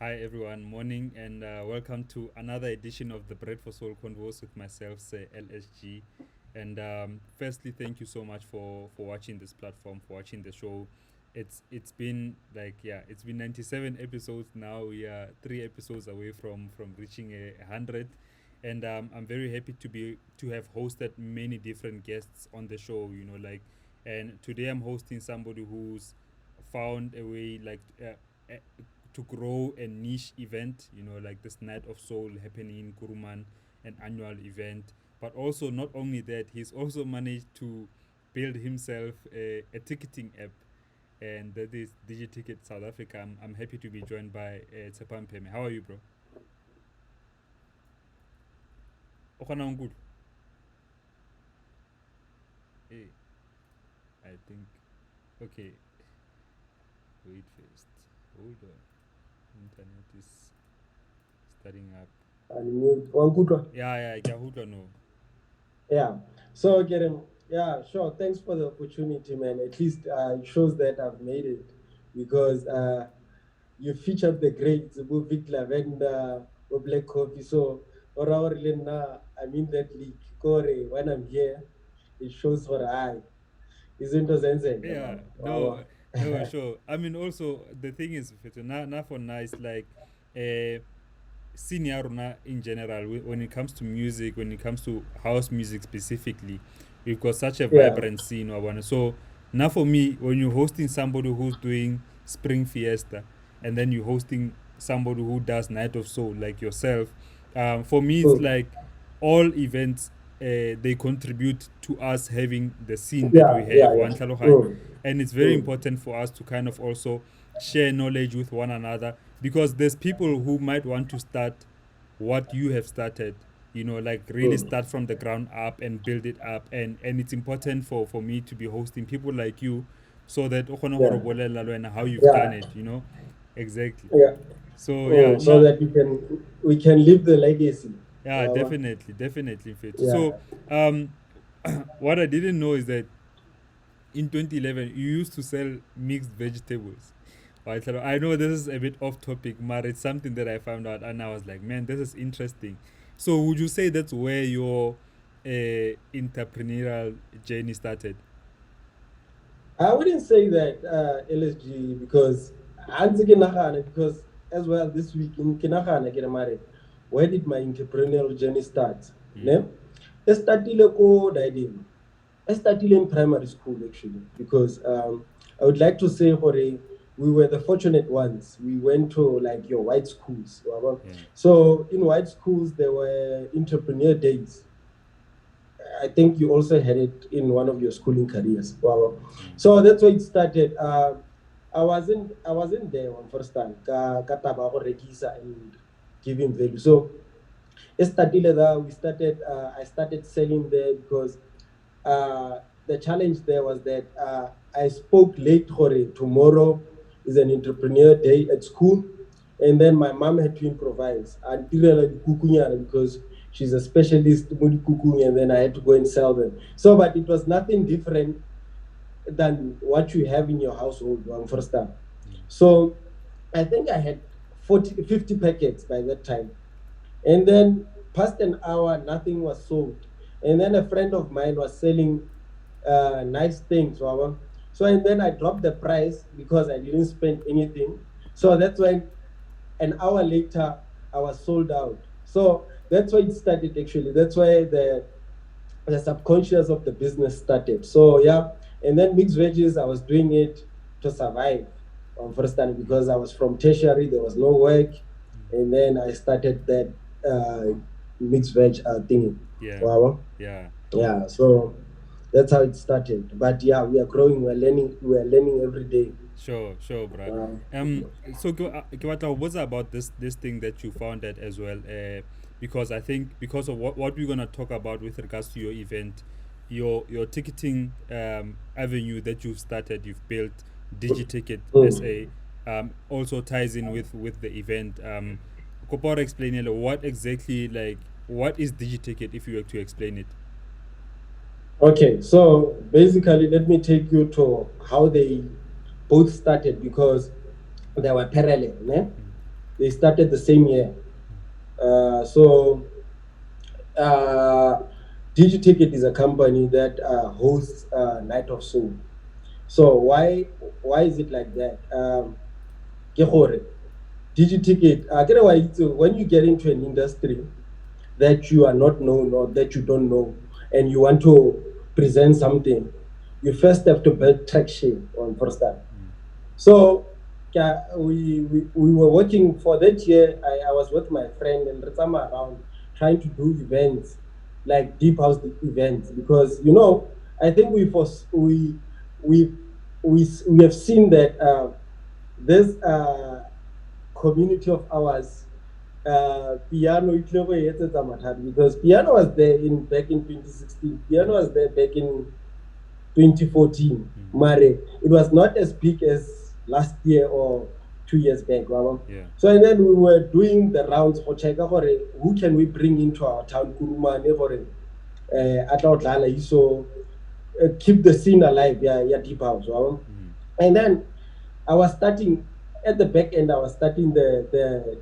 Hi everyone, morning and welcome to another edition of the Bread for Soul Convos with myself, Sir LSG. And firstly, thank you so much for watching this platform, for watching the show. It's been it's been 97 episodes now. We are 3 episodes away from reaching 100, and I'm very happy to have hosted many different guests on the show. And today I'm hosting somebody who's found a way to grow a niche event, like this Night of Soul happening in Kuruman, an annual event. But also, not only that, he's also managed to build himself a ticketing app, and that is DigiTicket South Africa. I'm happy to be joined by Tsepam Peme. How are you, bro? Okana good. Hey, I think. Okay, wait first. Hold on. Internet is starting up. Wankutwa. Yeah, no. Yeah. So, Kerem, yeah, sure. Thanks for the opportunity, man. At least it shows that I've made it because you featured the great Vic Lavender or Black Coffee. So, I'm in that league. Kore, when I'm here, it shows for I. Isn't it Zenzen? Yeah, no, Wow. no, sure. I mean, also the thing is, now for nice like, uh, senior rona in general. When it comes to music, when it comes to house music specifically, we've got such a Yeah. vibrant scene. So now for me, when you're hosting somebody who's doing Spring Fiesta, and then you're hosting somebody who does Night of Soul like yourself, for me it's Mm. like all events they contribute to us having the scene that Yeah, we have, yeah, yeah. One Tlhalohanya. Mm. And it's very Mm. important for us to kind of also share knowledge with one another, because there's people who might want to start what you have started, like really Mm. start from the ground up and build it up. And it's important for me to be hosting people like you, so that o kgone Yeah, gore bolelela le wena how you've done yeah, it. Exactly. yeah. So yeah, So now, that we can leave the legacy. yeah, Wow. definitely fit. So Yeah. um what I didn't know is that in 2011 you used to sell mixed vegetables. Right, so I know this is a bit off topic, but it's something that I found out, and I was like, man, this is interesting. So, would you say that's where your entrepreneurial journey started? I wouldn't say that LSG because I'm thinking because as well this week in Kinahana get married. Where did my entrepreneurial journey start? Mm. Ne? I started ko diving. I started in primary school actually because I would like to say Hore, we were the fortunate ones. We went to like your white schools. Waba. Yeah. So in white schools there were entrepreneur days. I think you also had it in one of your schooling careers. Wow. Mm. So that's where it started. I wasn't there on first time. Ka taba go rekisa and giving value. So it started there. I started selling there because the challenge there was that I spoke late for it. Tomorrow is an entrepreneur day at school. And then my mom had to improvise. And because she's a specialist in cooking, and then I had to go and sell them. So, but it was nothing different than what you have in your household one first time. Mm. So I think I had 40, 50 packets by that time. And then past an hour, nothing was sold. And then a friend of mine was selling nice things. Wawa. So and then I dropped the price because I didn't spend anything. So that's when an hour later I was sold out. So that's why it started actually. That's why the subconscious of the business started. So yeah, and then mixed veggies, I was doing it to survive on first time because I was from tertiary, there was no work, and then I started that mixed veg thing. Yeah, Wow. yeah. Yeah, so that's how it started. But yeah, we are growing, we're learning every day. Sure, bruh. Uh, So what's about this thing that you founded as well? Because I think because of what we're gonna talk about with regards to your event, your ticketing avenue that you've started, you've built DigiTicket mm. SA, also ties in with the event. Kopora explain what exactly, like, what is DigiTicket, if you were to explain it. Okay, so basically, let me take you to how they both started because they were parallel. Ne? They started the same year. So uh, DigiTicket is a company that hosts Night of Soul. So why is it like that? Ke gore, DigiTicket, when you get into an industry that you are not known or that you don't know and you want to present something, you first have to build traction on first time. So we were working for that year. I was with my friend and Ritsama around trying to do events like deep house events because I think we we have seen that this community of ours, piano it never because piano was there in back in 2016. Piano was there back in 2014. Mare, it was not as big as last year or 2 years back. Yeah. So and then we were doing the rounds for check who can we bring into our town Kurumane so keep the scene alive, yeah, deep house. And then I was starting at the back end. I was starting the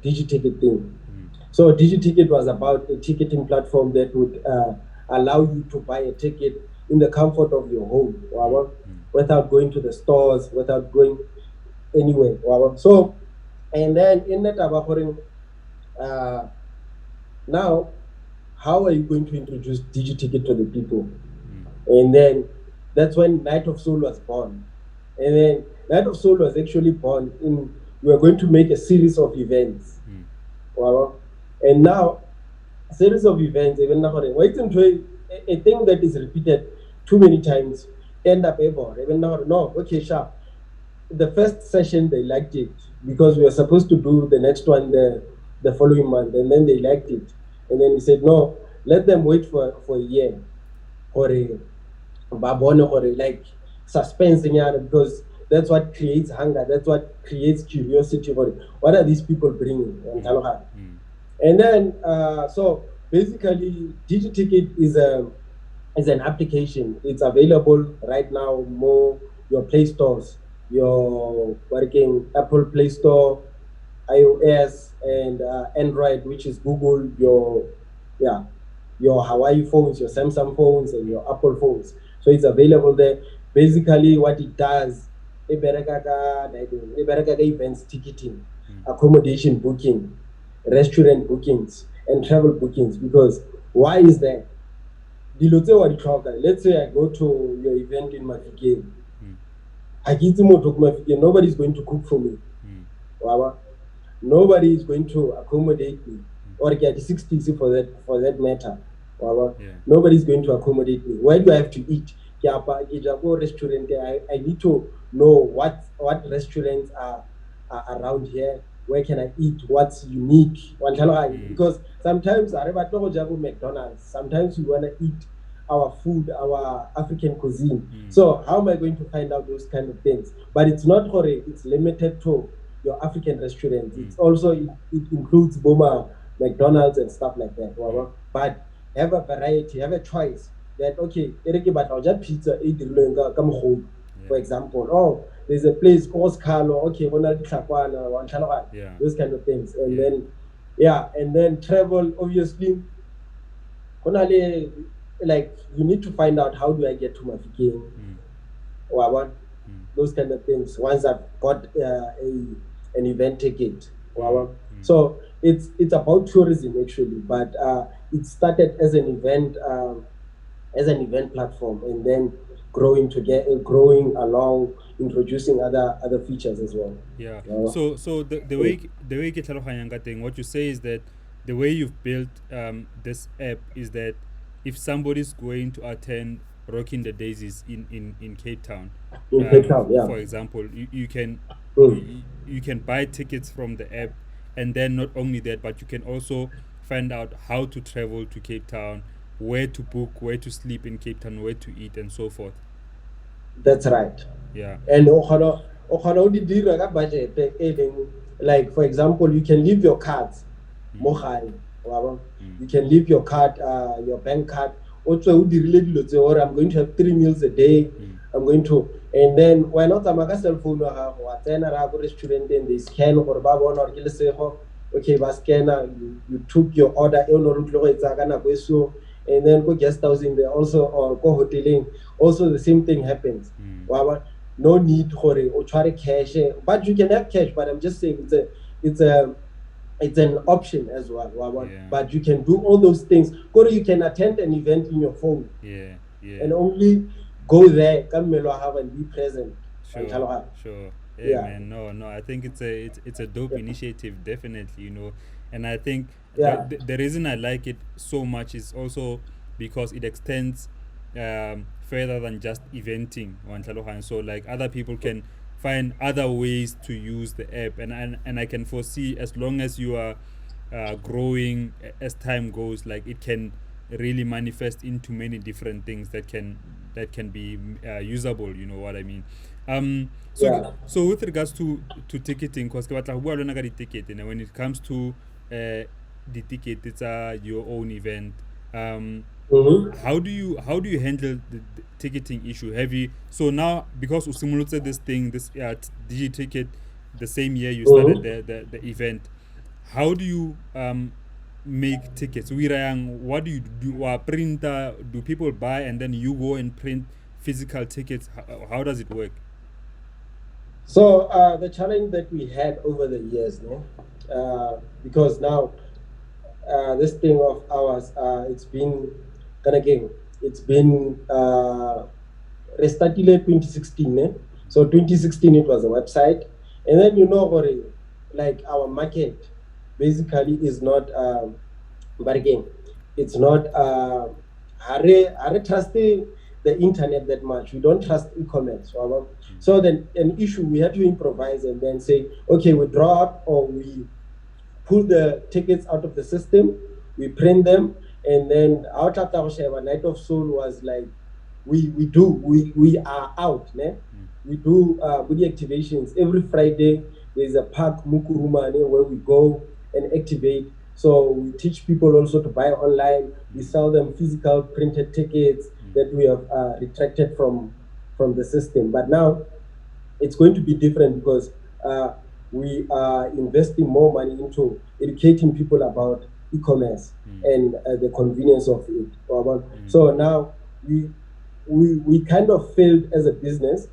DigiTicket thing. So DigiTicket was about a ticketing platform that would allow you to buy a ticket in the comfort of your home, without going to the stores, without going anywhere. So, and then in that uh, now, how are you going to introduce DigiTicket to the people? And then that's when Night of Soul was born. And then Night of Soul was actually born in, we were going to make a series of events. And now, a series of events, even now, wait until a thing that is repeated too many times end up able. Even now, no, okay, sharp. The first session they liked it because we were supposed to do the next one the following month, and then they liked it. And then he said, no, let them wait for a year. Or like suspense because that's what creates hunger, that's what creates curiosity. What are these people bringing? And then so basically DigiTicket is an application. It's available right now more your play stores, your working Apple Play Store, iOS, and Android, which is Google, your Hawaii phones, your Samsung phones, and your Apple phones. So it's available there. Basically, what it does, events ticketing, accommodation booking, restaurant bookings, and travel bookings. Because why is that? Let's say I go to your event in Mafikeng. Nobody's going to cook for me. Nobody is going to accommodate me or get 60 for that matter. Nobody's going to accommodate me. Where do I have to eat? Restaurant. I need to know what restaurants are around here. Where can I eat? What's unique? Because sometimes I remember McDonald's. Sometimes we want to eat our food, our African cuisine. So how am I going to find out those kind of things? But it's not correct. It's limited to your African restaurants. It's also it includes Boma, McDonald's and stuff like that. But have a variety, have a choice. That okay, pizza, for example. Oh, there's a place called Carlo, okay, those kind of things. And then travel, obviously. Like you need to find out how do I get to Mafikeng, those kind of things. Once I've got an event ticket, so it's about tourism actually, but it started as an event platform, and then growing along, introducing other features as well. So the way ke tlhaloganyang ka teng, what you say is that the way you've built this app is that if somebody's going to attend Rocking the Daisies in Cape Town, for example, you can you can buy tickets from the app, and then not only that, but you can also find out how to travel to Cape Town, where to book, where to sleep in Cape Town, where to eat, and so forth. That's right. And like for example, you can leave your cards. You can leave your card, your bank card. Also, I'm going to have 3 meals a day. I'm going to, and then why not? I'm a cell phone or restaurant, and they scan or okay, ba scanner, you took your order and then go guest housing there also or go hoteling, also the same thing happens. No need for it or try to cash it, but you can have cash. But I'm just saying it's a it's an option as well. Yeah. But you can do all those things. Go, you can attend an event in your phone Yeah. Yeah. and only go there, come have and be present. Sure, sure. Hey Yeah, man, no. I think it's a dope yeah, initiative, definitely. And I think yeah, the reason I like it so much is also because it extends further than just eventing on Tlalogang. So like other people can find other ways to use the app, and I can foresee as long as you are growing as time goes, like it can really manifest into many different things that can be usable. You know what I mean? yeah. So with regards to ticketing, because ticket, and when it comes to the ticket, it's your own event. Mm-hmm. How do you handle the ticketing issue? Have you so now because you simulated this thing, this digi ticket, the same year you started Mm-hmm. the event? How do you make tickets? What do you do? Printer? Do people buy and then you go and print physical tickets? How does it work? So the challenge that we had over the years, no? Because now this thing of ours, it's been kind of game. It's been restarted 2016. So 2016 it was a website, and then like our market basically is not bargain. It's not are trusting the internet that much. We don't trust e-commerce. So then an issue we had to improvise and then say, okay, we draw up or we pull the tickets out of the system, we print them, and then our Night of Soul was like we are out, ne? We do booty activations every Friday. There's a park Mukurumane where we go and activate. So we teach people also to buy online. We sell them physical printed tickets that we have retracted from the system. But now it's going to be different because we are investing more money into educating people about e-commerce and the convenience of it. So now we kind of failed as a business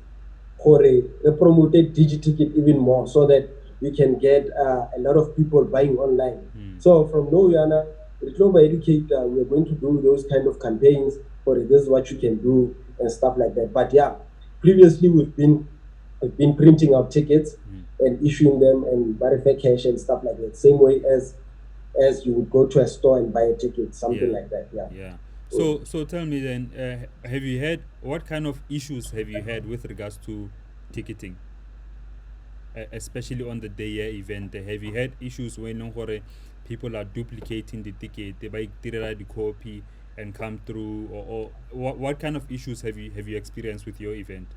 for a promoted ticket even more so that we can get a lot of people buying online. So from now Yana, Global Educate, we're going to do those kind of campaigns for this is what you can do and stuff like that. But yeah, previously we've been printing out tickets and issuing them and verify cash and stuff like that. Same way as you would go to a store and buy a ticket, something Yeah, like that. Yeah. yeah. Mm. So tell me then, have you had what kind of issues have you had with regards to ticketing, especially on the day event? Have you had issues when people are duplicating the ticket, they buy the copy and come through, or what kind of issues have you experienced with your event?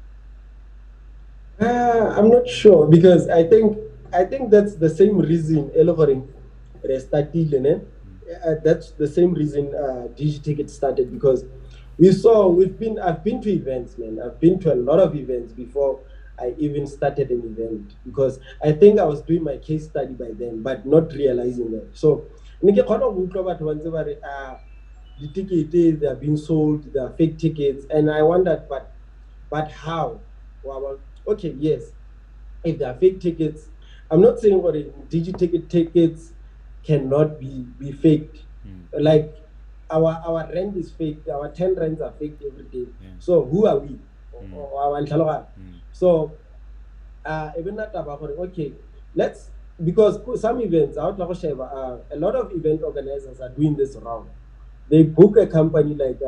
I'm not sure because I think that's the same reason Elovaring restarted, that's the same reason DigiTicket started because I've been to events, man. I've been to a lot of events before I even started an event because I think I was doing my case study by then, but not realizing that. So neke kgona go utlwa batho ba ntse ba re, di-ticket they are being sold, they are fake tickets, and I wondered, but how? Well, okay, yes, if they are fake tickets, I'm not saying what tickets cannot be faked. Like our rent is fake, our 10 rents are faked every day. Yeah. So who are we? Mm. So even that about okay, let's because some events out a lot of event organizers are doing this wrong. They book a company like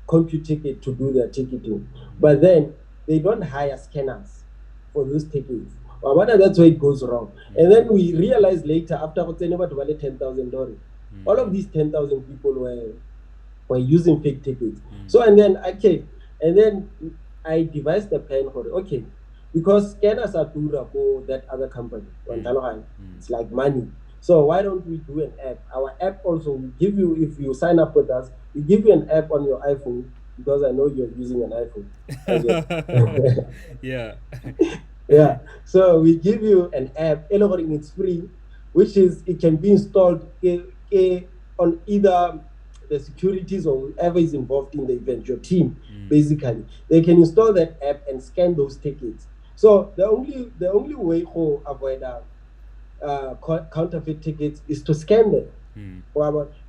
CompuTicket to do their ticketing, but then they don't hire scanners for those tickets. That's where it goes wrong. And then we realized later after 10,000 all of these 10,000 people were using fake tickets. So and then I devised a plan for it. Okay, because scanners are dura for that other company. It's like money. So why don't we do an app? Our app also will give you, if you sign up with us, we give you an app on your iPhone because I know you're using an iPhone. Yeah. Yeah. So we give you an app. It's free. which is it can be installed on either the securities or whoever is involved in the event, your team. Basically, they can install that app and scan those tickets. So the only way to avoid counterfeit tickets is to scan them.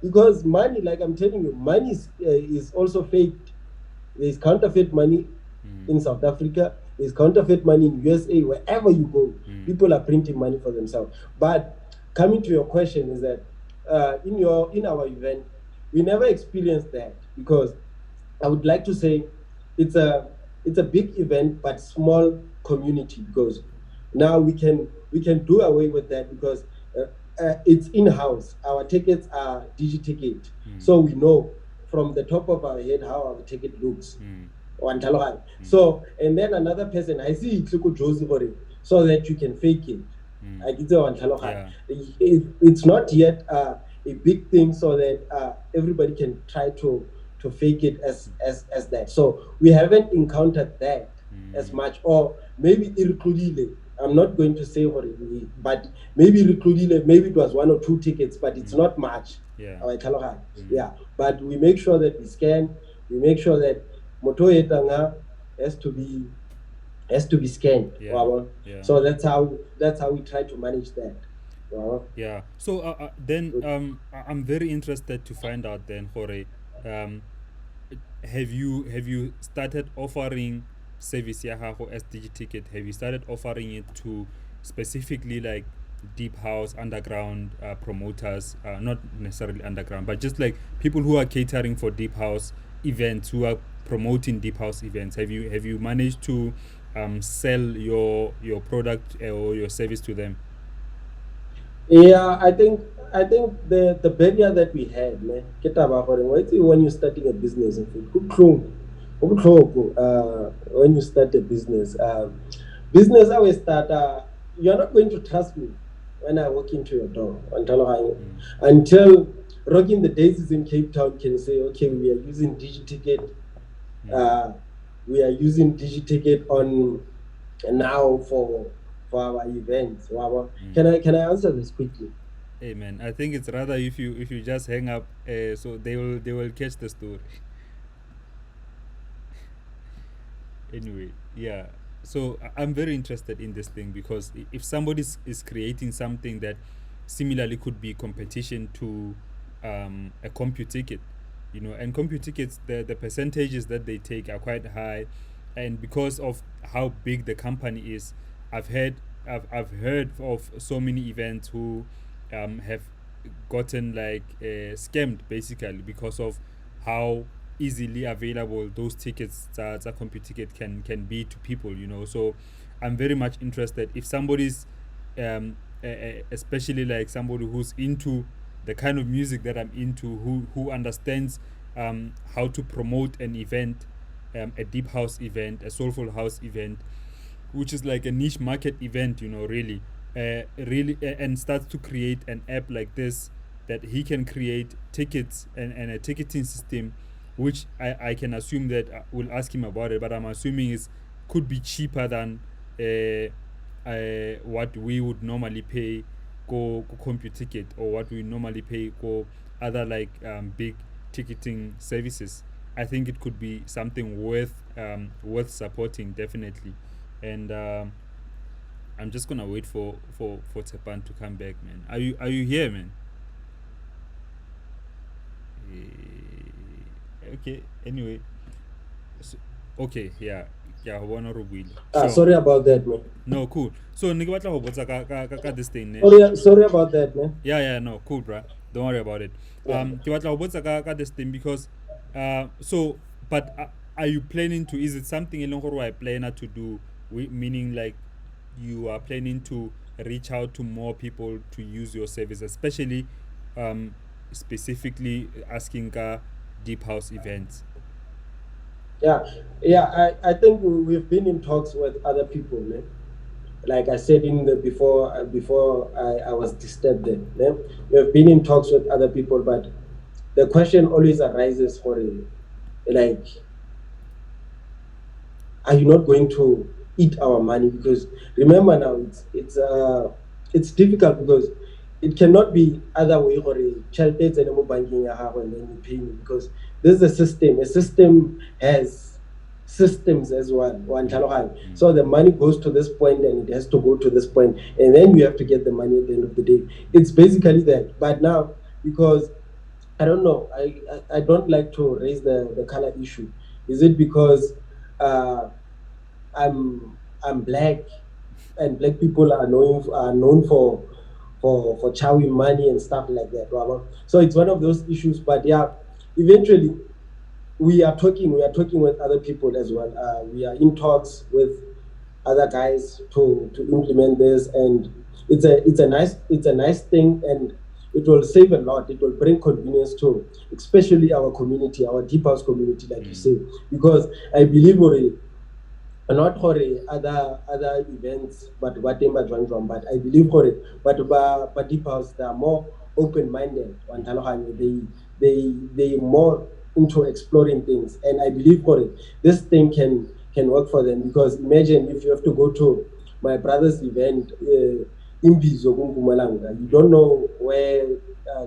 Because money, like I'm telling you, money is also faked. There's counterfeit money in South Africa. There's counterfeit money in USA. Wherever you go, people are printing money for themselves. But coming to your question is that in our event, we never experienced that, because I would like to say it's a big event but small community, because now we can do away with that, because it's in-house. Our tickets are digi-ticket, so we know from the top of our head how our ticket looks. So, and then another person, I see Josie for it, so that you can fake it. It's not yet a big thing, so that everybody can try to fake it as that. So we haven't encountered that as much, or maybe irkulile. I'm not going to say what it is, but maybe irkulile, maybe it was one or two tickets, but it's not much. Yeah, but we make sure that we scan. We make sure that moto etanga has to be scanned. So that's how we try to manage that. Yeah. So then I'm very interested to find out then, Jorge, have you started offering service ya gago as DigiTicket? Have you started offering it to specifically like deep house underground promoters, not necessarily underground, but just like people who are catering for deep house events, who are promoting deep house events? Have you managed to sell your product or your service to them? Yeah, I think the barrier that we had, man, when you're starting a business, in fact, when you start a business, business I will start. You're not going to trust me when I walk into your door until Rocking the Daisies in Cape Town can say, okay, we are using DigiTicket. We are using DigiTicket on now for our events. Can I answer this quickly? Hey man, I think it's rather if you just hang up, so they will catch the story. Anyway, yeah. So I'm very interested in this thing because if somebody is creating something that similarly could be competition to a compute ticket, and compute tickets, the percentages that they take are quite high, and because of how big the company is, I've heard of so many events who have gotten like scammed basically because of how easily available those tickets that a compute ticket can be to people. So I'm very much interested if somebody's especially like somebody who's into the kind of music that I'm into, who understands how to promote an event, a deep house event, a soulful house event, which is like a niche market event, and starts to create an app like this, that he can create tickets and a ticketing system, which I can assume that we'll ask him about it, but I'm assuming is could be cheaper than what we would normally pay go compute ticket, or what we normally pay go other like big ticketing services. I think it could be something worth supporting definitely, and I'm just gonna wait for Tepan to come back, man. Are you here, man? Okay. Anyway, so, okay, yeah, yeah. One or so Sorry about that, man. no, cool. So nigga, batla go botsa ka this thing, ne? Sorry about that, man. Yeah, no, cool, bruh. Don't worry about it. Yeah. Ke batla go botsa ka this thing because so but are you planning to? Is it something along what I planner to do? Meaning like you are planning to reach out to more people to use your service, especially um specifically asking deep house events. Yeah, yeah. I think we've been in talks with other people, man. Like I said in the before I was disturbed there. Man. We've been in talks with other people, but the question always arises for like, are you not going to eat our money? Because remember now, it's difficult because it cannot be other way or shelters and mo banking and then you pay me because this is a system. A system has systems as well. Mm, mm, So the money goes to this point and it has to go to this point, and then you have to get the money at the end of the day. It's basically that. But now, because I don't know, I don't like to raise the color issue. Is it because uh, I'm black and black people are known for chowing money and stuff like that. Right? So it's one of those issues. But yeah, eventually we are talking with other people as well. We are in talks with other guys to implement this, and it's a nice thing, and it will save a lot. It will bring convenience to especially our community, our deep house community, like you mm, say, because I believe already not for other events but whatever join, but I believe for it but deep house they are more open-minded on Talohan. They more into exploring things, and I believe for it this thing can work for them, because imagine if you have to go to my brother's event in Mpumalanga. You mm, don't know where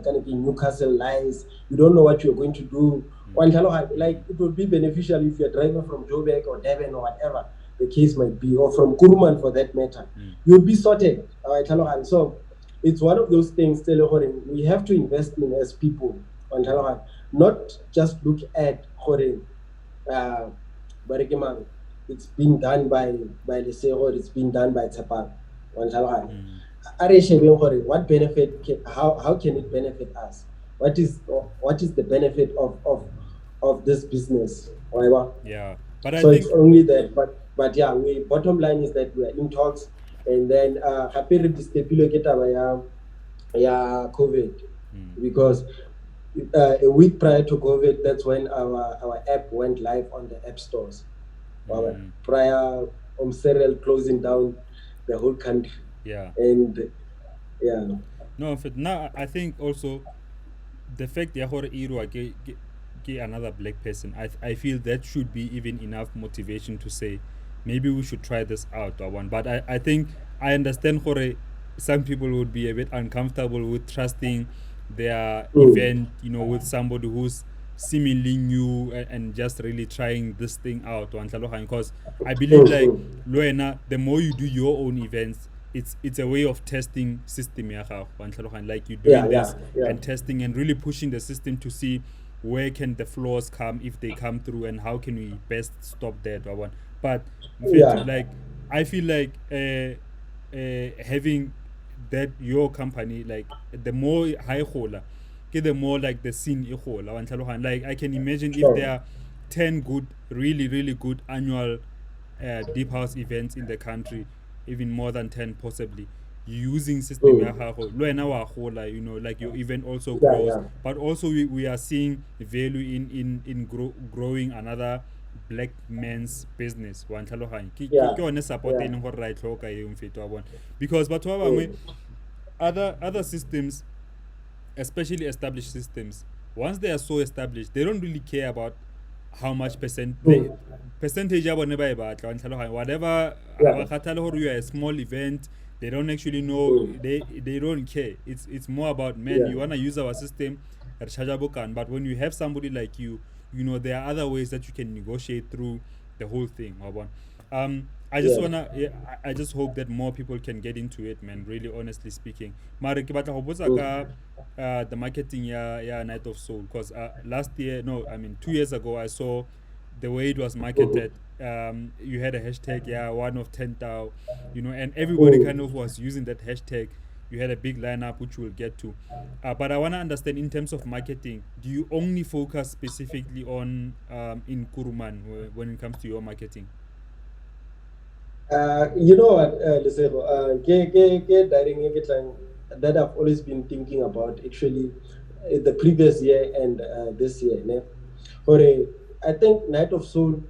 kind of in Newcastle lies. You don't know what you're going to do. mm, One mm, like it would be beneficial if you're driving from Joburg or Devon or whatever the case might be, or from Kuruman for that matter. mm, You'll be sorted. So it's one of those things we have to invest in as people on Talohan, not just look at Horin. Uh, Barikimang, it's been done by Lesego, it's been done by Tepang on Talohan. mm. What benefit how can it benefit us? What is the benefit of this business? Whatever. Yeah, but I So it's think only that. But yeah, we bottom line is that we are in talks, and then happy re distepilo ke taba ya COVID, mm, because a week prior to COVID, that's when our app went live on the app stores. mm, Prior Sir LSG closing down the whole country, yeah. and yeah. No, but now I think also the fact that Hore Irua get another black person, I feel that should be even enough motivation to say maybe we should try this out or one. But I think I understand Hore some people would be a bit uncomfortable with trusting their Mm, event, with somebody who's seemingly new and just really trying this thing out because I believe mm, like mm. Loena, the more you do your own events, it's a way of testing system ya gago, like you're Yeah, doing yeah, this yeah, and testing and really pushing the system to see where can the flaws come if they come through and how can we best stop that or one. But yeah, like I feel like having that your company, like the more high hola, get the more like the scene e gola, like I can imagine if there sure. are 10 good, really really good annual deep house events in the country, even more than 10 possibly, using system ya Mm. gago le wena wa gola, like your event also Yeah, grows, yeah, but also we are seeing value in growing another black man's business wa ntlhaloganya ke yeah, yone support e yeah. leng gore ra e tlhoka eo mfeto wa bona, because batho ba bangwe Mm. other systems, especially established systems, once they are so established, they don't really care about how much Mm. percentage ya bone ba e batla wa ntlhaloganya, whatever ga Yeah. ba kgathale gore you are a small event, they don't actually know, Mm. they don't care. It's more about, man, Yeah. you want to use our system at Shajabukan, but when you have somebody like you, there are other ways that you can negotiate through the whole thing. I just Yeah. wanna, yeah, I just hope that more people can get into it, man. Really, honestly speaking, mare ke batla go botsa Mm. ka the marketing ya Night of Soul, because last year, no, I mean 2 years ago, I saw the way it was Mhm. marketed. You had a hashtag, yeah, one of 10 Tao, and everybody kind Mm. of was using that hashtag. You had a big lineup, which we'll get to. But I want to understand, in terms of marketing, do you only focus specifically on in Kuruman when it comes to your marketing? You know what, Lesego, that I've always been thinking about actually the previous year and this year. Ne? Hore, I think Night of Soul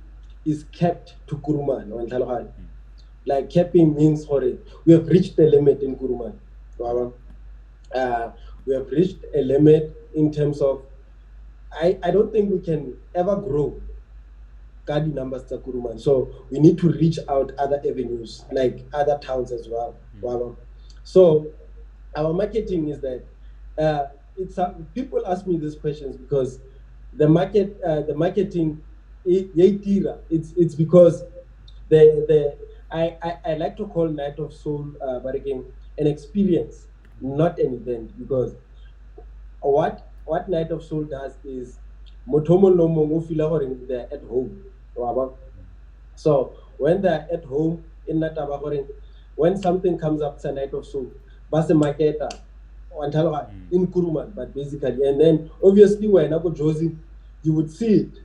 is kept to Kuruman. Mm, Like capping means hore, we have reached the limit in Kuruman. Wow. Uh, we have reached a limit in terms of I don't think we can ever grow Kadi numbers tsa Kuruman. So we need to reach out other avenues, like other towns as well. mm, Wow. So our marketing is that it's people ask me these questions because the marketing it's because the I like to call Night of Soul bargaining an experience, not an event, because what Night of Soul does is motomo no mo feel they're at home. Waba? So when they're at home in Natabahoring, when something comes up to Night of Soul, base marketer in Kuruman, but basically, and then obviously when I go Josie, you would see it.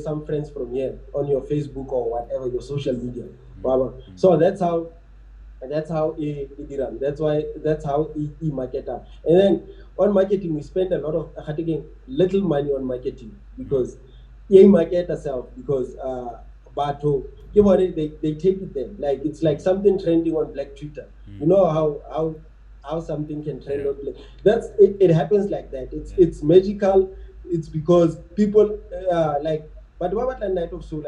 Some friends from here on your Facebook or whatever your social media. So that's how it run. That's how he marketer. And then on marketing, we spend a lot of taking little money on marketing because he market herself because Bato, you know, they take it there. Like it's like something trending on Black Twitter. You know how something can trend on Black. It happens like that. It's magical. It's because people like but what Night of Soul,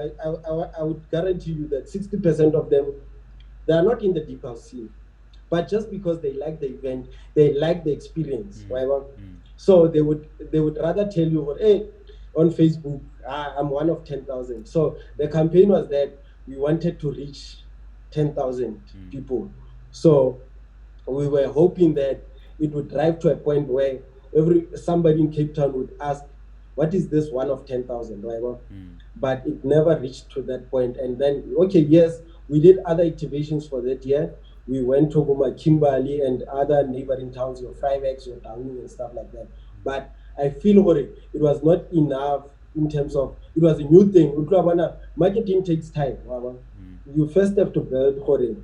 I would guarantee you that 60% of them they are not in the deep house scene, but just because they like the event, they like the experience. So they would rather tell you, hey, on Facebook, I'm one of 10,000. So the campaign was that we wanted to reach 10,000 people. So we were hoping that it would drive to a point where somebody in Cape Town would ask, what is this one of 10,000? But it never reached to that point. And then, okay, yes, we did other activations for that year. We went to Goma, Kimberley, and other neighboring towns, your Frivex, your Taung, and stuff like that. But I feel it was not enough in terms of, it was a new thing. Marketing takes time. You first have to build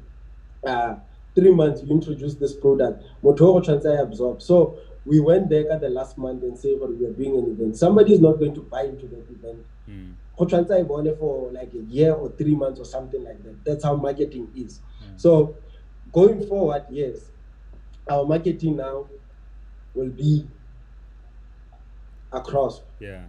uh, 3 months you introduce this product, Motoro Transai absorb. So we went there at the last month and say, we are doing an event. Somebody is not going to buy into that event. Transai for like a year or 3 months or something like that. That's how marketing is. So going forward, yes, our marketing now will be across. Yeah.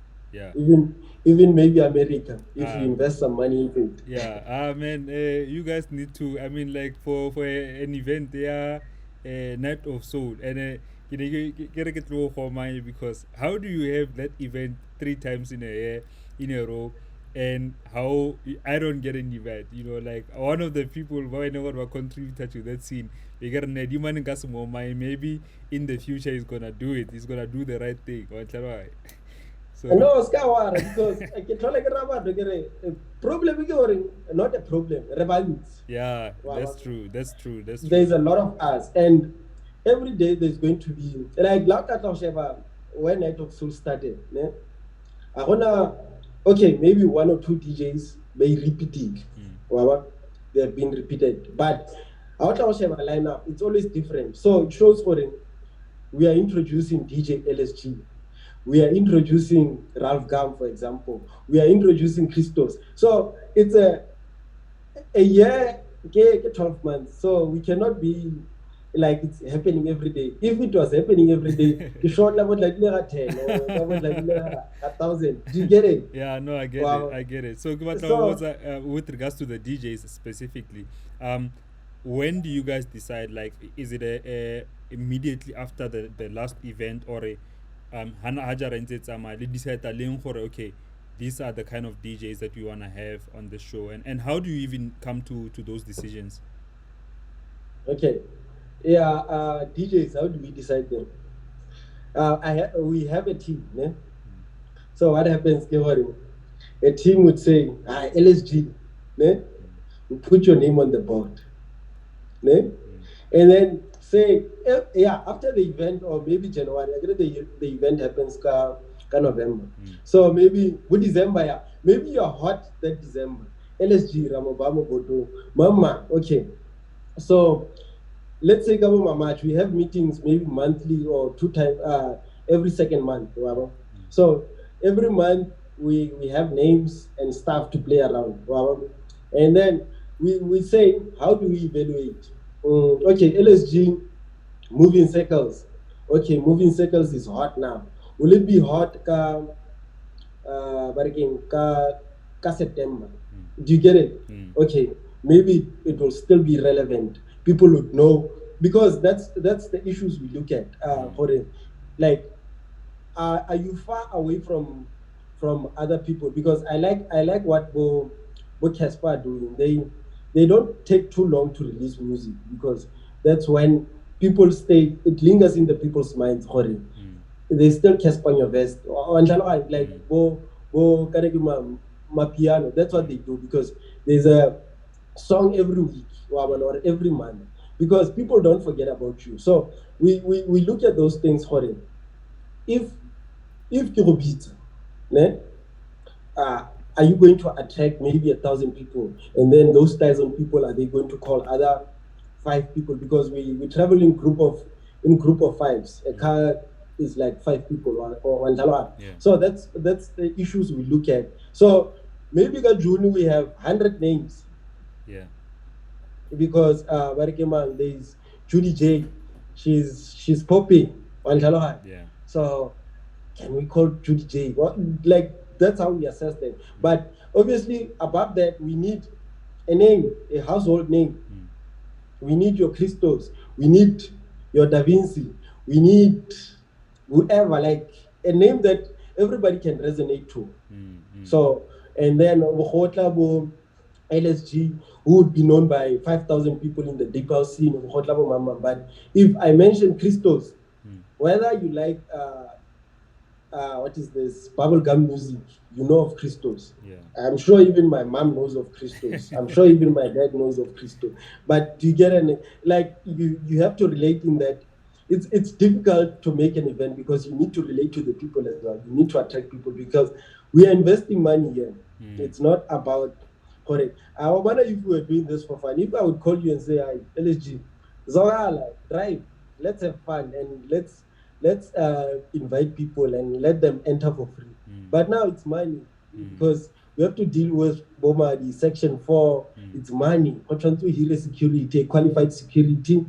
Even maybe America, if you invest some money into it. Yeah, man, you guys need to. I mean, like for an event, there, Night of Soul, and you know, you get through for money because how do you have that event 3 times in a year in a row? And how I don't get an event, you know, like one of the people who I know what contributor to that scene, we get an Ediman and got some more money. Maybe in the future he's gonna do it. He's gonna do the right thing. So no, Skawara, because I can try to get a problem not a problem, rebalance. yeah, that's true. That's true. There's a lot of us, and every day there's going to be like when Night of Soul started. I wanna okay, maybe 1 or 2 DJs may repeat it. They have been repeated, but I want to have a lineup. It's always different. So it shows we are introducing DJ LSG. We are introducing Ralph Gam, for example. We are introducing Christos. So it's a year, 12 months. So we cannot be like it's happening every day. If it was happening every day, the short level like 10 or like 1,000. Do you get it? Yeah, no, I get it. I get it. So with regards to the DJs specifically, when do you guys decide? Like, is it immediately after the last event, or okay, these are the kind of DJs that we want to have on the show, and how do you even come to those decisions? Okay, yeah, DJs, how do we decide them? We have a team, né? So what happens? A team would say, LSG, né? We put your name on the board, né? And then say, yeah, after the event, or maybe January, the event happens ka November. So maybe with December, yeah, maybe you're hot that December. LSG, Ramobama Boto, Mama, okay. So let's say March, we have meetings maybe monthly or 2 times every second month. So every month we have names and stuff to play around. And then we say, how do we evaluate? Okay, LSG, moving circles. Okay, moving circles is hot now. Will it be hot ka September? Do you get it? Okay, maybe it will still be relevant. People would know because that's the issues we look at. Like, are you far away from other people? Because I like what Bo Casper are doing. They don't take too long to release music, because that's when people stay. It lingers in the people's minds. They still Casper on your vest. Like bo kareke ma piano. That's what they do, because there's a song every week or every month, because people don't forget about you. So we look at those things. If if ke go bitsa, ne, uh, are you going to attract maybe 1,000 people, and then those 1,000 people, are they going to call other 5 people? Because we travel in group of fives. A car is like 5 people, or one jalo. Yeah. So that's the issues we look at. So maybe ka June we have 100 names, Yeah. because there's Judy J. She's popping on jalo. Yeah. So can we call Judy J? Well, like, that's how we assess them. But obviously, above that, we need a name, a household name. We need your Christos. We need your Da Vinci. We need whoever, like a name that everybody can resonate to. So, and then LSG, who would be known by 5,000 people in the deep house scene of Hotlabo Mama. But if I mention Christos, whether you like what is this bubblegum music, you know of Christos. Yeah. I'm sure even my mom knows of Christos. I'm sure even my dad knows of Christos. But do you get an, like, you have to relate in that it's difficult to make an event, because you need to relate to the people as well. You need to attract people, because we are investing money here. It's not about correct. I wonder if we were doing this for fun. If I would call you and say, "Hi, LSG, Zorala, drive, let's have fun, and let's invite people and let them enter for free." But now it's money, because we have to deal with the Section 4. It's money. Security, qualified security,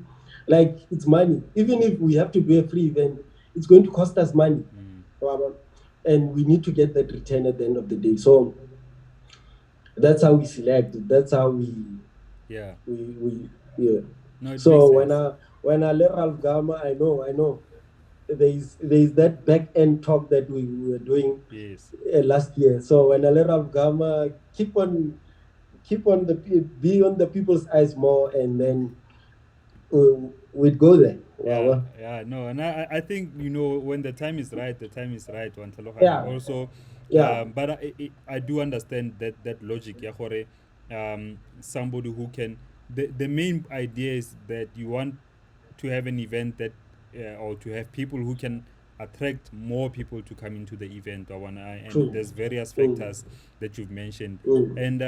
like, it's money. Even if we have to do a free event, it's going to cost us money. And we need to get that return at the end of the day. So that's how we select. That's how we Yeah. yeah. No, it So makes sense. when I let Ralph Gama, I know there's that back end talk that we were doing Yes. last year. So when I let Ralph Gama keep on be on the people's eyes more, and then we'd go there. Yeah, Wow. yeah, no, and I think, when the time is right, the time is right. Yeah, Also, yeah, but I do understand that logic. Yeah, somebody who can. The main idea is that you want to have an event that, or to have people who can attract more people to come into the event. And true. there's various Mm, factors that you've mentioned, mm. and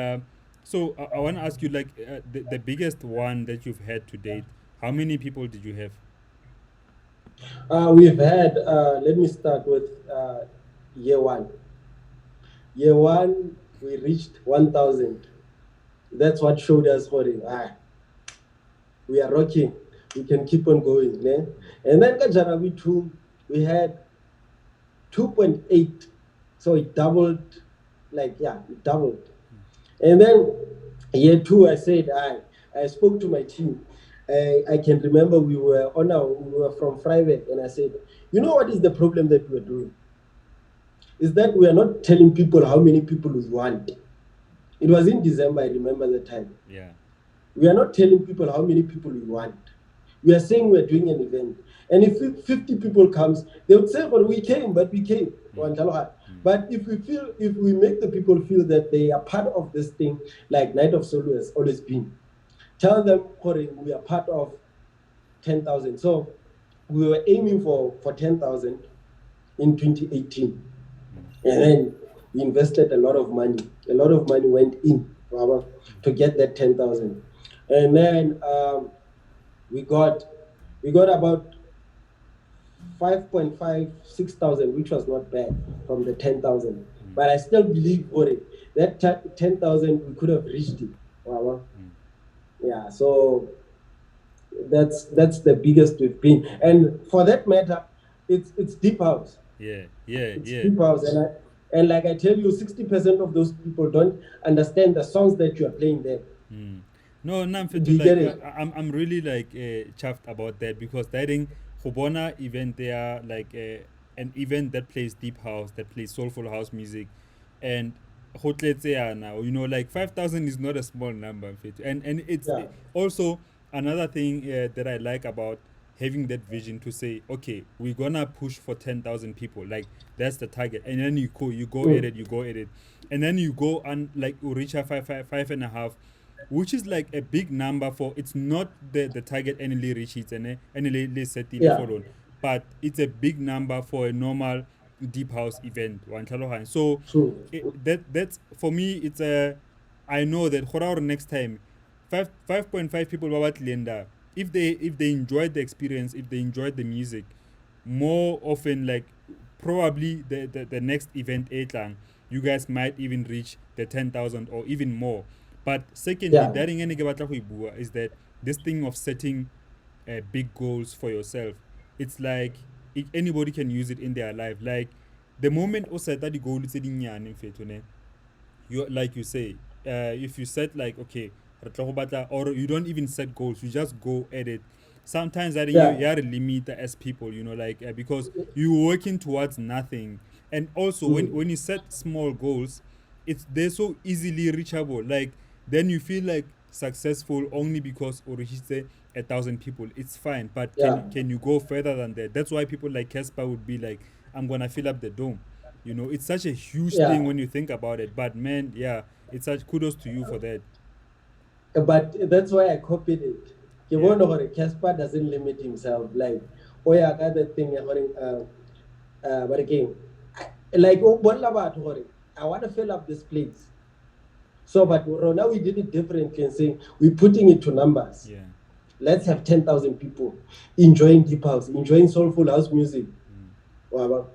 so I want to ask you, like, the biggest one that you've had to date. How many people did you have? We've had, let me start with year one. Year one, we reached 1,000. That's what showed us, we are rocking. We can keep on going. Ne? And then Kajarawi 2, we had 2.8. So it doubled, it doubled. And then year two, I said, I spoke to my team. I can remember we were from Freiburg, and I said, you know what is the problem that we're doing? Is that we are not telling people how many people we want. It was in December, I remember the time. Yeah. We are not telling people how many people we want. We are saying we're doing an event. And if 50 people comes, they would say, but we came. But if we make the people feel that they are part of this thing, like Night of Solo has always been, tell them, we are part of 10,000. So we were aiming for 10,000 in 2018. And then we invested a lot of money. A lot of money went in to get that 10,000. And then we got about 5.5, 6,000, which was not bad from the 10,000. But I still believe, that 10,000, we could have reached it. Yeah, so that's the biggest we've been. And for that matter, it's deep house. Yeah, yeah, It's yeah. deep house. And like I tell you, 60% of those people don't understand the songs that you are playing there. No, no, I'm Do you like get it? I'm really like chuffed about that because that in Hobona event there like an event that plays deep house, that plays soulful house music, and hotletse now like 5,000 is not a small number, mfethu. And it's Yeah, also another thing that I like about having that vision to say, okay, we're gonna push for 10,000 people, like that's the target, and then you go at mm, it, and then you go and like you reach a five and a half, which is like a big number for, it's not the target any reaches and any setile yeah, for one, but it's a big number for a normal deep house event one tlhaloganyo. So true. that's for me, it's a, I know that gore next time 5.5 people ba batlileng da, if they enjoyed the experience, if they enjoyed the music more often, like probably the next event etlang, you guys might even reach the 10,000 or even more. But secondly, Yeah, that ke batla go e bua is that this thing of setting big goals for yourself, it's like anybody can use it in their life. Like the moment o set the goal tse dinnyane mfetho ne, you, like you say, if you set like, okay, or you don't even set goals, you just go at it. Sometimes that yeah, you are limit as people, like because you're working towards nothing. And also mm, when you set small goals, they're so easily reachable. Like then you feel like successful only because or say 1,000 people. It's fine, but yeah, can you go further than that? That's why people like Casper would be like, I'm gonna fill up the dome. It's such a huge thing yeah. when you think about it. But man, yeah, it's such kudos to you for that. But that's why I copied it. Ke Yeah. bona gore Casper doesn't limit himself. Like, oh yeah, got that thing. But again, like, oh, bolla batho gore I want to fill up this place. So, Yeah. but now we did it differently and saying we're putting it to numbers. Yeah. Let's have 10,000 people enjoying deep house, enjoying soulful house music. Mm. Wow,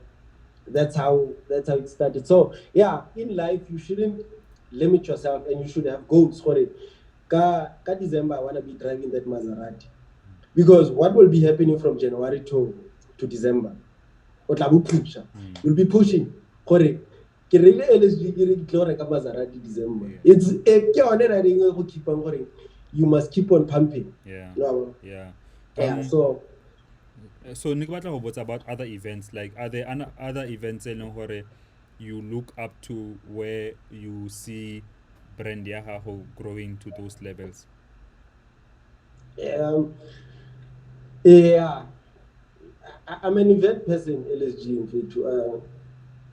that's how it started. So yeah, in life you shouldn't limit yourself and you should have goals for it. Ka December I want to be driving that Maserati because what will be happening from January to December? O tla bo pusha. Mm. You'll be pushing. Gore ke reile LSG ke re ke tlo reka Maserati December. Yeah. It's ke yone ra reng go keep on gore you must keep on pumping. Yeah. No. Yeah. Yeah, so So ne ke batla go botsa about other events. Like, are there other events in where you look up to, where you see brand ya gago growing to those levels? um, yeah, I'm an event person, LSG in fact.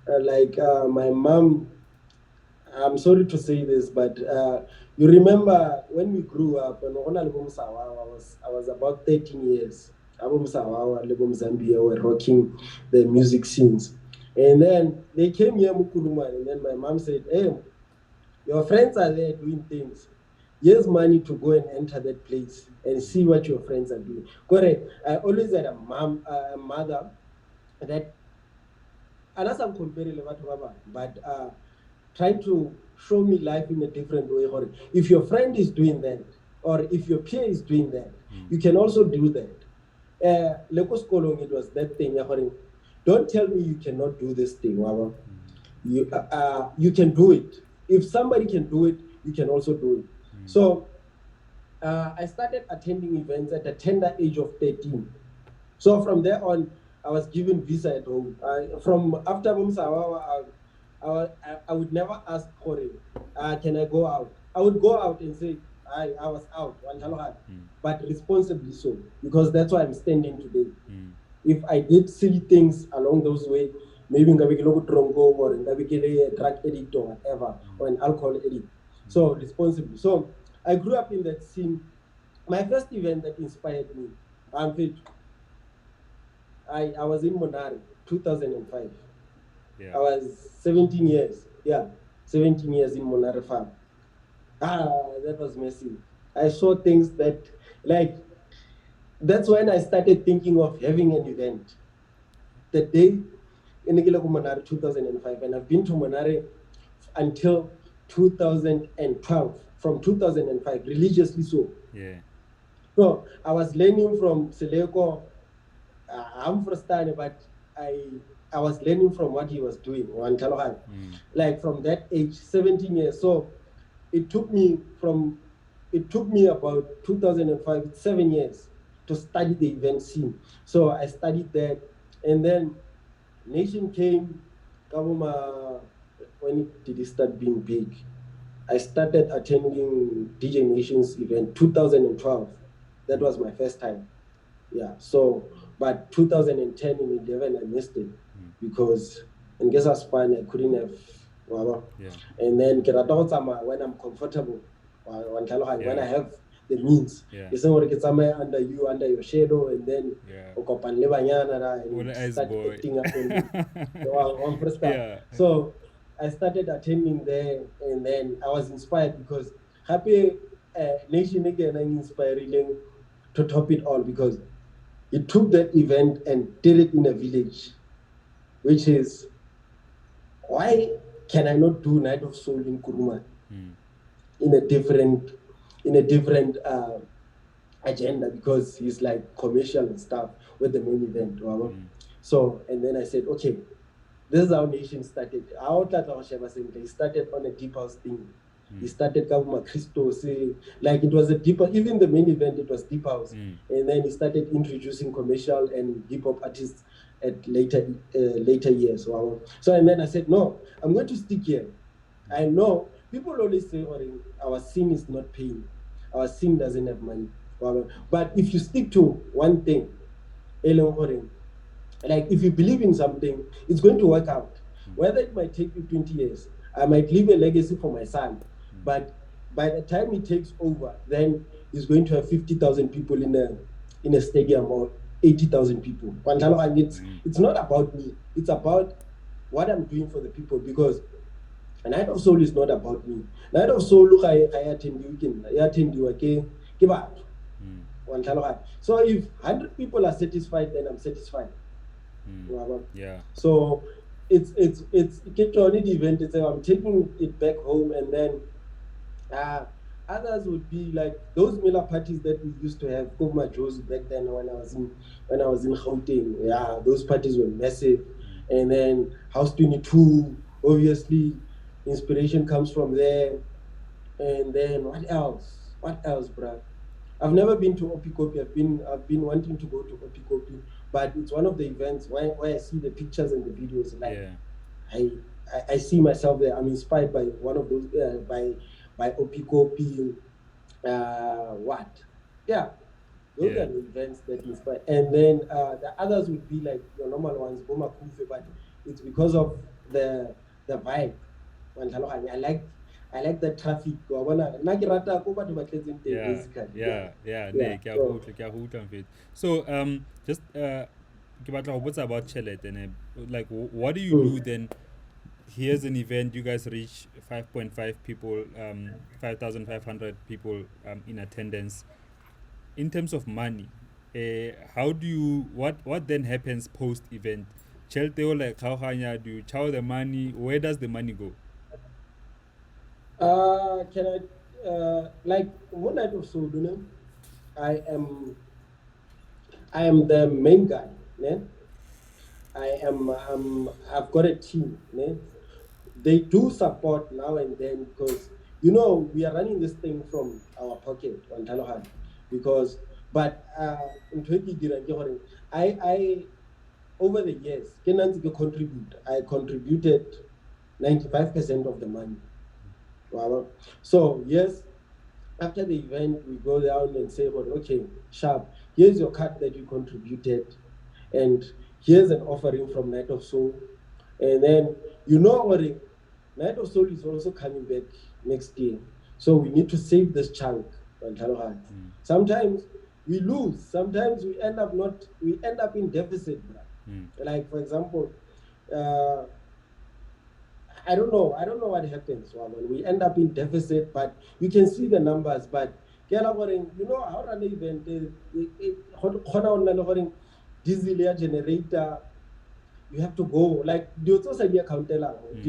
Like my mom, I'm sorry to say this, but you remember when we grew up, and I was about 13 years. Abo Msawawa, Lebo Zambia were rocking the music scenes. And then they came here, Mukuruma, and then my mom said, hey, your friends are there doing things. Here's money to go and enter that place and see what your friends are doing. Correct. I always had a mother that, unless I'm comparing but trying to show me life in a different way. Or if your friend is doing that, or if your peer is doing that, you can also do that. Leko skolong, it was that thing. Don't tell me you cannot do this thing, Wawa. You can do it. If somebody can do it, you can also do it. So I started attending events at the tender age of 13. So from there on, I was given visa at home. From after Bumsawa, I would never ask Kore, can I go out? I would go out and say, I was out, but responsibly so, because that's why I'm standing today. If I did silly things along those way, maybe ngabe ke lo trongo or ngabe ke le a drug addict or whatever, or an alcohol addict. So responsibly. So I grew up in that scene. My first event that inspired me, I'm fit. I was in Monari, 2005. Yeah. I was 17 years. Yeah, 17 years in Monari farm. That was messy. I saw things that, like, that's when I started thinking of having an event. The day in Monari 2005, and I've been to Monari until 2012, from 2005, religiously so. Yeah. So I was learning from Seleko. I'm frustrated, but I was learning from what he was doing. Like from that age, 17 years. So it took me from it took me about 2005, 7 years to study the event scene. So I studied that, and then Nation came. Kabuma, when did it start being big? I started attending DJ Nation's event 2012. That was my first time. Yeah. So, but 2010 and 11, I missed it because in guess as fine, I couldn't have. Well, Yeah. and then when I'm comfortable, when I have the means, Yeah. it's not like under you, under your shadow, and then Yeah. and Ole ice start boy. acting up on first start. Yeah. So I started attending there, and then I was inspired because happy nation again I'm inspiring to top it all because he took that event and did it in a village, which is why can I not do Night of Soul in Kuruma in a different agenda because he's like commercial and stuff with the main event. So and then I said, okay, this is how Nation started. He started on a deep house thing. He started Kavuma Christos, like it was a deeper, even the main event, it was deep house. And then he started introducing commercial and hip hop artists at later years. So, and then I said, no, I'm going to stick here. I know people always say, our scene is not paying. Our scene doesn't have money. But if you stick to one thing, like if you believe in something, it's going to work out. Whether it might take you 20 years, I might leave a legacy for my son, but by the time he takes over, then he's going to have 50,000 people in a stadium or 80,000 people. And it's not about me. It's about what I'm doing for the people because a Night of Soul is not about me. Night of Soul, look, I attend you so if 100 people are satisfied, then I'm satisfied. Yeah. So it's get on the event. I'm taking it back home, and then others would be like those Miller parties that we used to have. Koma Joe's back then when I was in Gauteng. Yeah, those parties were massive. And then House 22, obviously, inspiration comes from there. And then what else? What else, bruh? I've never been to Opikopi. I've been wanting to go to Opikopi, but it's one of the events where I see the pictures and the videos. Like I see myself there. I'm inspired by one of those by Opikopi. What? Yeah, those are the events that inspire. And then the others would be like your normal ones, Boma Kufe, but it's because of the vibe. I like the traffic. So just ke batla go botsa about Chelet and like what do you do then? Here's an event, you guys reach 5.5 people, 5,500 people in attendance. In terms of money, how do you what then happens post event? Chelte like how do you chow the money? Where does the money go? Can I like one Night of Soul, I am the main guy. I've got a team. They do support now and then because we are running this thing from our pocket on Talohan because but in 20 I over the years I contributed 95% of the money. Wow. So yes, after the event, we go down and say, well, okay, Sharp, here's your cut that you contributed, and here's an offering from Night of Soul. And then, what Night of Soul is also coming back next year. So we need to save this chunk. Sometimes we lose. Sometimes we end up in deficit. Like, for example, I don't know what happens. We end up in deficit, but you can see the numbers. But how run the event? Diesel generator. You have to go like do you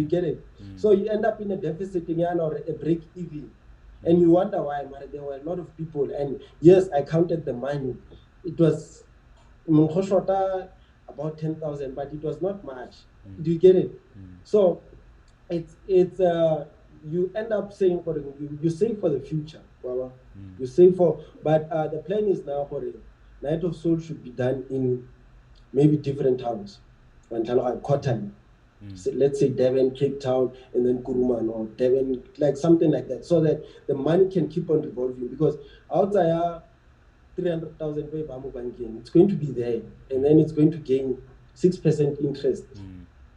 get it? So you end up in a deficit or a break even, and you wonder why. There were a lot of people, and yes, I counted the money. It was about 10,000, but it was not much. Do you get it? So it's you end up saying you save for the future. You save for, but the plan is now for a Night of Soul should be done in maybe different towns, quarterly. So let's say Devon, Cape Town, and then Kuruman or Devon, like something like that, so that the money can keep on revolving. Because outside 300,000 by Bamu banking, it's going to be there, and then it's going to gain 6% interest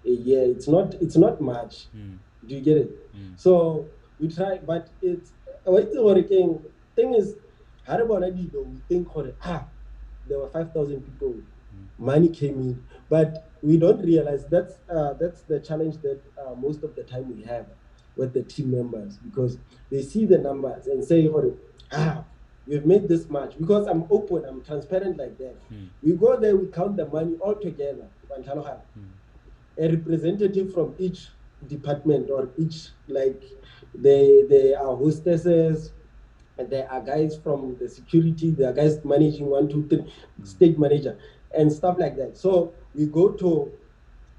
a year. It's not much. Do you get it? So we try, but it's working. Thing is, we think there were 5,000 people, money came in, but we don't realize that's the challenge that most of the time we have with the team members, because they see the numbers and say, we've made this much, because I'm open, I'm transparent like that. We go there, we count the money all together. A representative from each department or each, like they are hostesses, and there are guys from the security, there are guys managing 1, 2, 3, stage manager and stuff like that. So we go to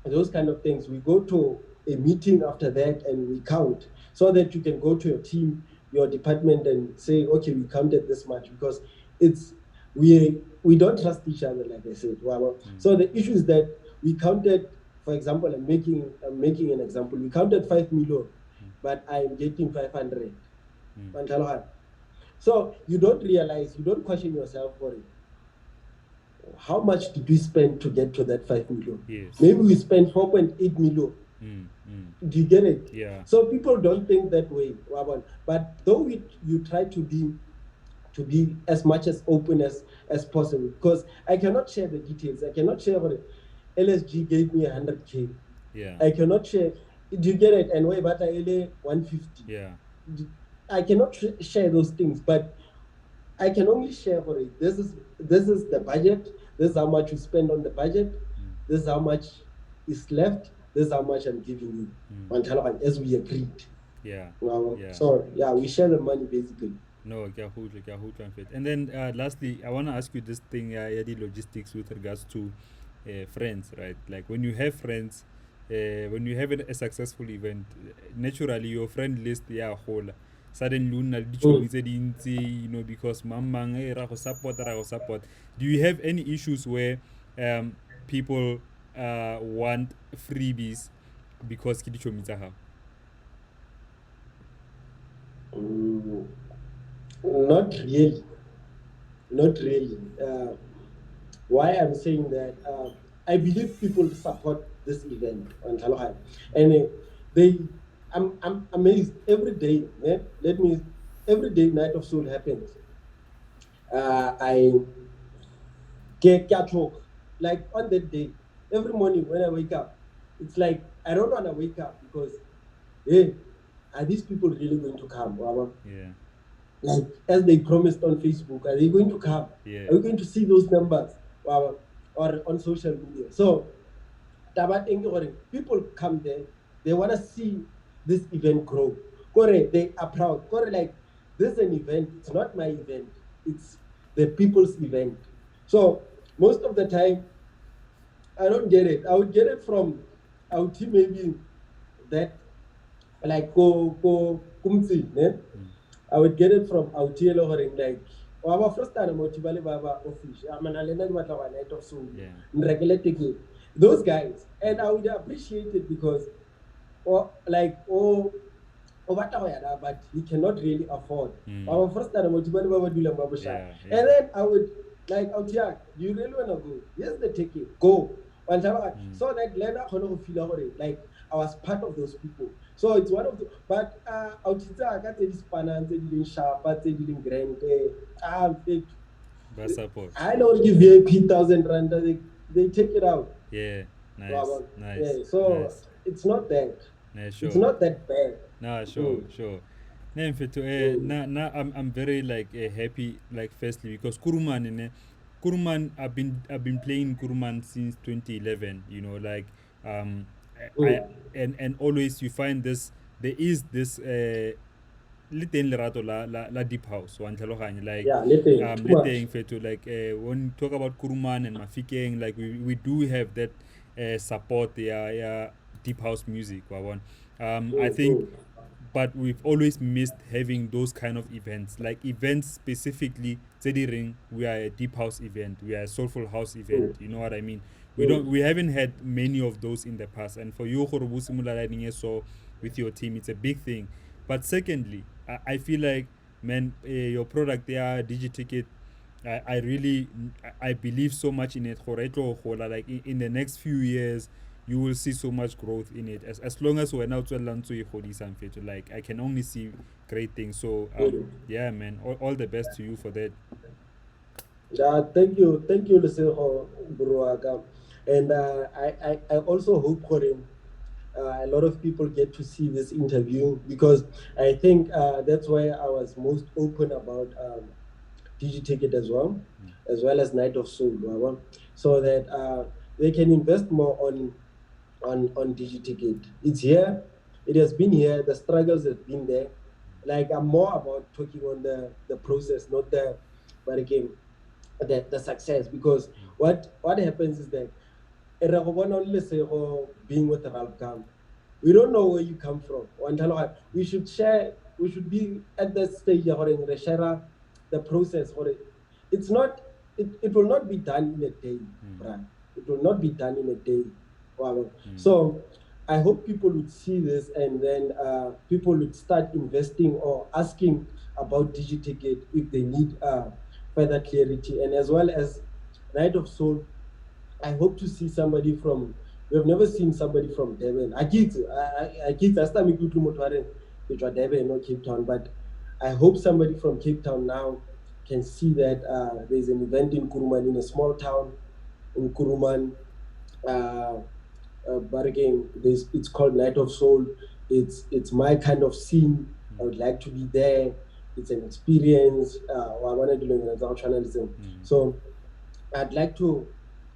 those kind of things. We go to a meeting after that and we count, so that you can go to your team, your department, and say, okay, we counted this much, because it's we don't trust each other, like I said. So the issue is that we counted, for example, I'm making an example. We counted 5 million, but I'm getting 500. So you don't realize, you don't question yourself for it. How much did we spend to get to that 5 million? Yes. Maybe we spent 4.8 million. Do you get it? Yeah. So people don't think that way. But though you try to be as much as open as possible, because I cannot share the details. I cannot share what LSG gave me 100K. Yeah. I cannot share. Do you get it? And way but I 150. Yeah. I cannot share those things, but I can only share for it. This is the budget. This is how much you spend on the budget. This is how much is left. This is how much I'm giving you. As we agreed. Yeah. So yeah, we share the money basically. No, and then lastly, I want to ask you this thing, the logistics with regards to friends, right? Like when you have friends, when you have a successful event, naturally your friend list, whole. Suddenly, because mamang rago support. Do you have any issues where people want freebies because kidicho mitsaha? Not really. Not really. Why I'm saying that, I believe people support this event on Talohan, and I'm amazed every day. Every day Night of Soul happens. I get talk, like on that day, every morning when I wake up, it's like I don't want to wake up, because hey, are these people really going to come? Yeah. Like as they promised on Facebook, are they going to come? Yeah. Are we going to see those numbers or on social media? So people come there, they want to see this event grow. They are proud. Like this is an event, it's not my event, it's the people's event. So most of the time I don't get it. I would get it from our team, maybe that, like kumtsi, I would get it from our team, like our first time office. I'm an Night of Soul, regular ticket. Those guys, and I would appreciate it, because but he cannot really afford. Our first time and then I would like, do you really wanna go? Yes, the ticket, go. So that later feel like I was part of those people. So it's one of the, but I got this panel, sharp, grand, support. I don't give VIP 1,000 rand. They take it out. Yeah, nice. Yeah, so nice. It's not that. Sure. It's not that bad. No, sure. I'm very happy, like firstly because Kuruman I've been playing Kuruman since 2011. You know, like and always you find this, there is this liteng lerato la deep house one tlhaloganye, like liteng feto, like when you talk about Kuruman and Mafikeng, like we do have that support, deep house music I think, but we've always missed having those kind of events, like events specifically Teddy Ring. We are a deep house event, we are a soulful house event, you know what I mean. We haven't had many of those in the past, and for you so with your team, it's a big thing. But secondly, I feel like, man, your product there, DigiTicket, I really I believe so much in it. Like in the next few years, you will see so much growth in it. As long as we're now to learn to like I can only see great things. So yeah, man, all the best to you for that. Yeah, thank you, Lesego Buruaka. And I also hope for him. A lot of people get to see this interview because I think that's why I was most open about DigiTicket as well as Night of Soul, so that they can invest more on DigiTicket. It's here, it has been here, the struggles have been there. Like I'm more about talking on the process, not but again the success, because what happens is that being with Ralph Gam, we don't know where you come from. We should share. We should be at that stage where share the process. It's not. It will not be done in a day, right? It will not be done in a day. Wow. So I hope people would see this, and then people would start investing or asking about DigiTicket if they need further clarity, and as well as Night of Soul. I hope to see somebody from. We have never seen somebody from Durban. I get last time we go to Motwaren, which was Durban, not Cape Town. But I hope somebody from Cape Town now can see that there's an event in Kuruman, in a small town in Kuruman. Uh, but again, it's called Night of Soul. It's my kind of scene. I would like to be there. It's an experience. I want to do journalism. So I'd like to,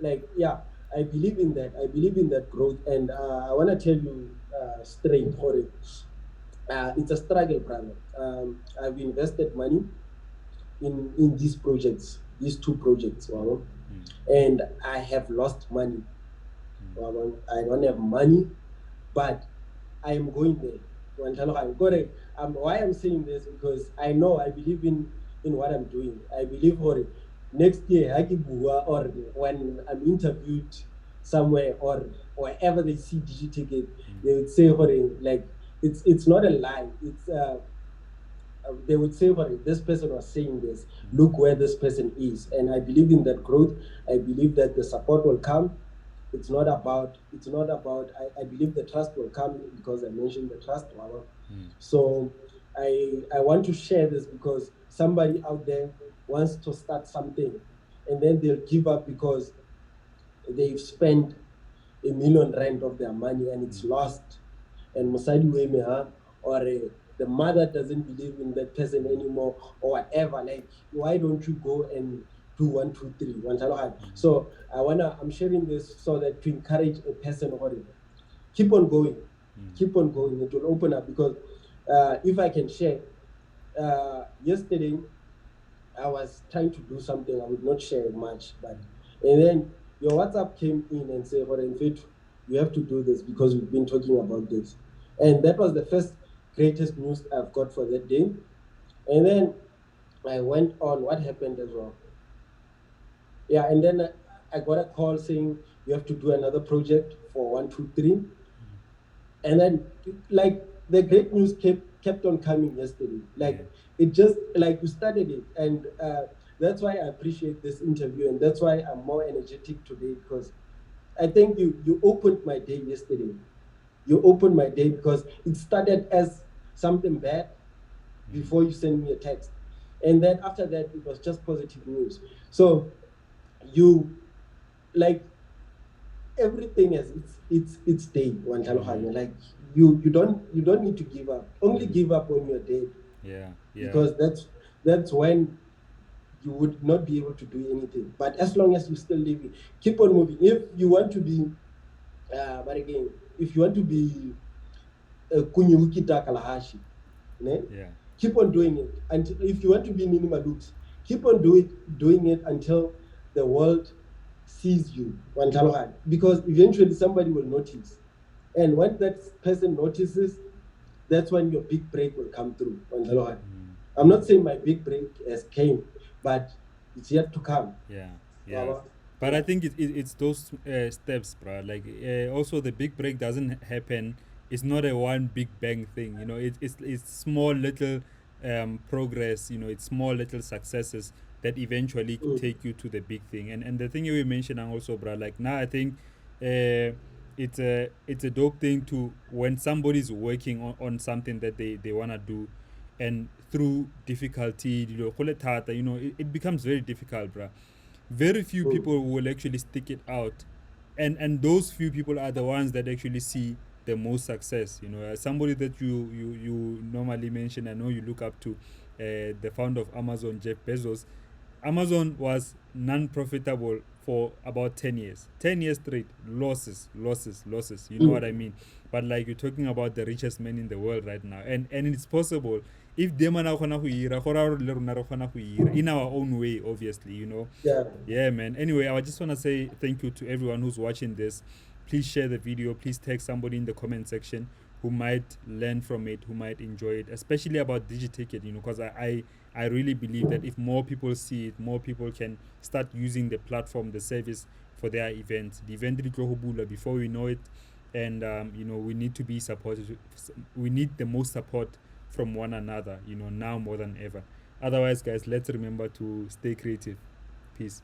like, yeah, I believe in that. I believe in that growth, and I want to tell you straight for it. It's a struggle, brother. I've invested money in these projects, these two projects, and I have lost money. I don't have money, but I am going there. Why I'm saying this, because I know I believe in what I'm doing. I believe for it. Next year, or when I'm interviewed somewhere or wherever they see DigiTicket, they would say, like, it's not a lie. It's they would say, this person was saying this. Look where this person is, and I believe in that growth. I believe that the support will come. It's not about. I believe the trust will come, because I mentioned the trust. So I want to share this because somebody out there wants to start something, and then they'll give up because they've spent R1 million of their money and it's lost. And Musadi Wemeha, or the mother doesn't believe in that person anymore, or whatever. Like, why don't you go and do 1, 2, 3? So I'm sharing this so that to encourage a person, or keep on going. Keep on going. It will open up, because if I can share, yesterday I was trying to do something. I would not share much, and then your WhatsApp came in and said, in fact, you have to do this because we've been talking about this. And that was the first greatest news I've got for that day. And then I went on what happened as well. Yeah, and then I got a call saying you have to do another project for 1, 2, 3. And then, like, the great news kept on coming yesterday. Like, it just, like, you started it. And that's why I appreciate this interview. And that's why I'm more energetic today, because I think you opened my day yesterday. You opened my day because it started as something bad before you sent me a text. And then after that, it was just positive news. So you, like, everything has its day. Like, you don't need to give up. Only give up when you're dead. Yeah. Because that's when you would not be able to do anything. But as long as you're still living, keep on moving. If you want to be, but again, if you want to be Kunyukita Kalahashi, keep on doing it. And if you want to be Nini Madux, keep on doing it until the world sees you, because eventually somebody will notice. And when that person notices, that's when your big break will come through. I'm not saying my big break has came, but it's yet to come. Yeah, yeah. Baba. But Yeah. I think it's those steps, bro. Like also the big break doesn't happen. It's not a one big bang thing. You know, it's small little progress. You know, it's small little successes that eventually Mm, take you to the big thing. And the thing you were mentioning also, bro. Like now, I think uh, it's a dope thing to when somebody's working on something that they wanna do, and through difficulty, you know, it becomes very difficult, bro. Very few mm, people will actually stick it out, and those few people are the ones that actually see the most success. You know, as somebody that you normally mention, I know you look up to, the founder of Amazon, Jeff Bezos. Amazon was non-profitable for about 10 years. 10 years straight, losses, losses, losses. You know what I mm. mean? But like you're talking about the richest man in the world right now. And it's possible if them are in our own way, obviously, you know. Yeah. Yeah, man. Anyway, I just want to say thank you to everyone who's watching this. Please share the video. Please tag somebody in the comment section who might learn from it, who might enjoy it, especially about DigiTicket, you know, because I really believe that if more people see it, more people can start using the platform, the service for their events. The event before we know it, and you know, we need to be supported. We need the most support from one another, you know, now more than ever. Otherwise, guys, let's remember to stay creative. Peace.